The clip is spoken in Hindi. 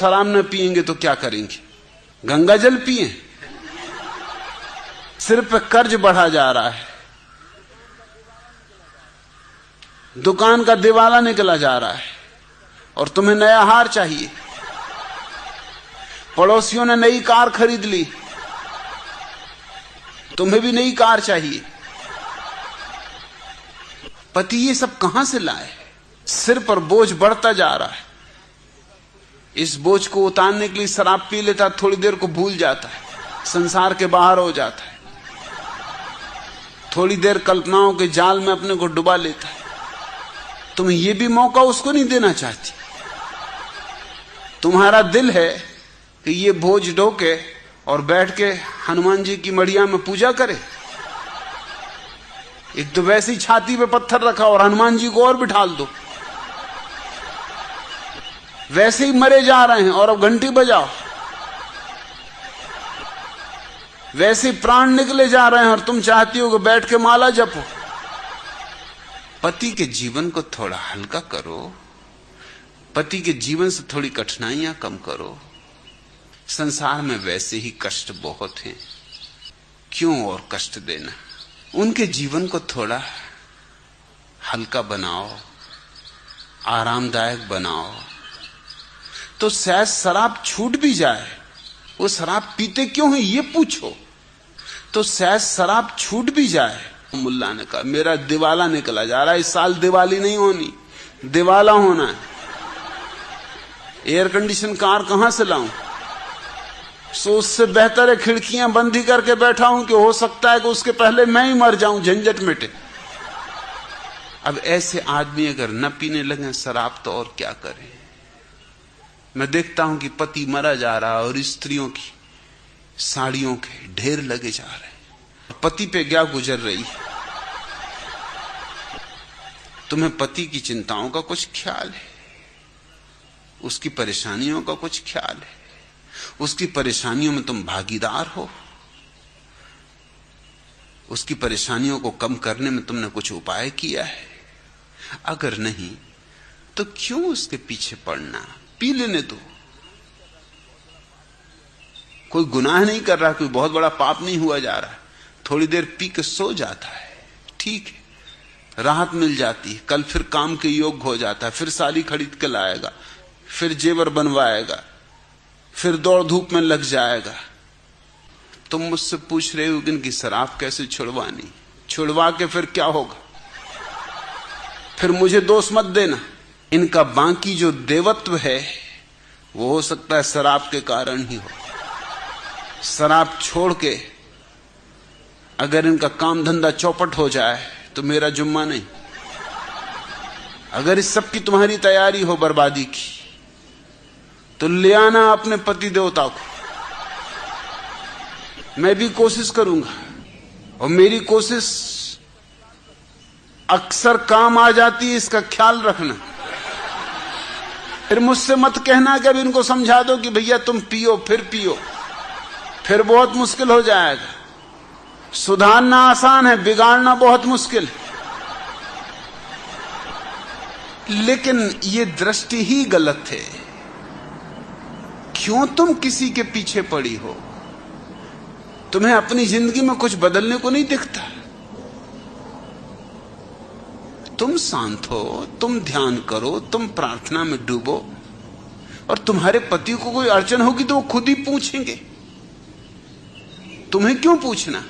शराब न पिएंगे तो क्या करेंगे? गंगा जल पिए? सिर पे कर्ज बढ़ा जा रहा है, दुकान का दिवाला निकला जा रहा है, और तुम्हें नया हार चाहिए। पड़ोसियों ने नई कार खरीद ली, तुम्हें भी नई कार चाहिए। पति ये सब कहां से लाए? सिर पर बोझ बढ़ता जा रहा है। इस बोझ को उतारने के लिए शराब पी लेता, थोड़ी देर को भूल जाता है, संसार के बाहर हो जाता है, थोड़ी देर कल्पनाओं के जाल में अपने को डुबा लेता है। तुम ये भी मौका उसको नहीं देना चाहती। तुम्हारा दिल है कि ये बोझ ढोके और बैठ के हनुमान जी की मड़िया में पूजा करे। एक तो वैसी छाती पे पत्थर रखा और हनुमान जी को और बिठाल दो। वैसे ही मरे जा रहे हैं और अब घंटी बजाओ। वैसे ही प्राण निकले जा रहे हैं और तुम चाहती हो कि बैठ के माला जपो। पति के जीवन को थोड़ा हल्का करो, पति के जीवन से थोड़ी कठिनाइयां कम करो। संसार में वैसे ही कष्ट बहुत हैं, क्यों और कष्ट देना? उनके जीवन को थोड़ा हल्का बनाओ, आरामदायक बनाओ, तो शायद शराब छूट भी जाए। वो शराब पीते क्यों है ये पूछो, तो शायद शराब छूट भी जाए। मुल्ला ने कहा मेरा दिवाला निकला जा रहा है, इस साल दिवाली नहीं होनी, दिवाला होना है। एयर कंडीशन कार कहां से लाऊं? सो उससे बेहतर है खिड़कियां बंद ही करके बैठा हूं कि हो सकता है कि उसके पहले मैं ही मर जाऊं, झंझट मिटे। अब ऐसे आदमी अगर न पीने लगे शराब तो और क्या करें? मैं देखता हूं कि पति मरा जा रहा है और स्त्रियों की साड़ियों के ढेर लगे जा रहे हैं। पति पे क्या गुजर रही है? तुम्हें पति की चिंताओं का कुछ ख्याल है? उसकी परेशानियों का कुछ ख्याल है? उसकी परेशानियों में तुम भागीदार हो? उसकी परेशानियों को कम करने में तुमने कुछ उपाय किया है? अगर नहीं तो क्यों उसके पीछे पड़ना? पी लेने दो, कोई गुनाह नहीं कर रहा, कोई बहुत बड़ा पाप नहीं हुआ जा रहा। थोड़ी देर पी के सो जाता है, ठीक है, राहत मिल जाती है। कल फिर काम के योग्य हो जाता है, फिर साड़ी खरीद के लाएगा, फिर जेवर बनवाएगा, फिर दौड़ धूप में लग जाएगा। तुम मुझसे पूछ रहे हो कि इनकी शराब कैसे छुड़वानी? छुड़वा के फिर क्या होगा? फिर मुझे दोष मत देना। इनका बाकी जो देवत्व है वो हो सकता है शराब के कारण ही हो। शराब छोड़ के अगर इनका काम धंधा चौपट हो जाए तो मेरा जुम्मा नहीं। अगर इस सब की तुम्हारी तैयारी हो बर्बादी की तो ले आना अपने पति देवता को। मैं भी कोशिश करूंगा, और मेरी कोशिश अक्सर काम आ जाती है, इसका ख्याल रखना। फिर मुझसे मत कहना कि अब इनको समझा दो कि भैया तुम पियो, फिर बहुत मुश्किल हो जाएगा। सुधारना आसान है, बिगाड़ना बहुत मुश्किल है। लेकिन ये दृष्टि ही गलत है। क्यों तुम किसी के पीछे पड़ी हो? तुम्हें अपनी जिंदगी में कुछ बदलने को नहीं दिखता? तुम शांत हो, तुम ध्यान करो, तुम प्रार्थना में डूबो, और तुम्हारे पति को कोई अड़चन होगी तो वो खुद ही पूछेंगे। तुम्हें क्यों पूछना?